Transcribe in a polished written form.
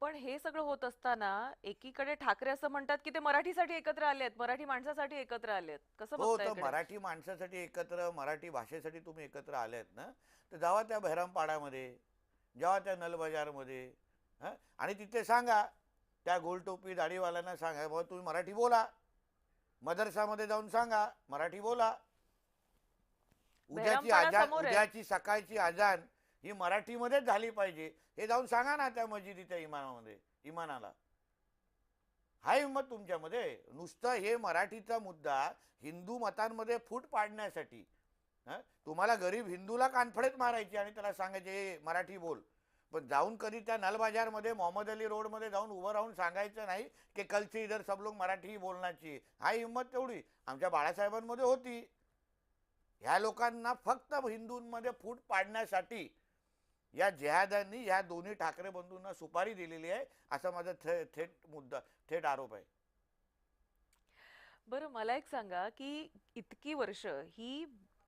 पण हे सगळं होत असताना एकीकडे ठाकरे असं म्हणतात की ते मराठीसाठी एकत्र आलेत, मराठी माणसासाठी एकत्र आलेत. कसं हो, बघता तर इकडे? मराठी माणसासाठी एकत्र, मराठी भाषेसाठी तुम्ही एकत्र आलेत ना, तर जावा त्या बहिरामपाडामध्ये, जावा त्या नलबजारमध्ये, हां, आणि तिथे सांगा त्या गोलटोपी दाढीवाल्यांना सांगा, बाबा तुम्ही मराठी बोला. मदरसामध्ये जाऊन सांगा मराठी बोला. उद्याची बहिरामपाडा आजान, समोर आहे. उद्याची सकाळची अजान ही मराठीमध्येच झाली पाहिजे, हे जाऊन सांगा ना त्या मस्जिदीच्या इमामामध्ये, इमानाला. हाय हिंमत तुमच्यामध्ये? नुसतं हे मराठीचा मुद्दा हिंदू मतांमध्ये फूट पाडण्यासाठी, हं? तुम्हाला गरीब हिंदूला कानफडेत मारायची आणि त्याला सांगायचे मराठी बोल. पण जाऊन कधी त्या नलबाजारमध्ये मोहम्मद अली रोडमध्ये जाऊन उभं राहून सांगायचं नाही की कल से इधर सब लोग मराठी ही बोलण्याची. हाय हिंमत तेवढी आमच्या बाळासाहेबांमध्ये होती. ह्या लोकांना फक्त हिंदूंमध्ये फूट पाडण्यासाठी या जेहादांनी ह्या दोन्ही ठाकरे बंधूंना सुपारी दिलेली आहे, असा माझा थेट मुद्दा, थेट आरोप आहे. बरं मला एक सांगा की इतकी वर्ष ही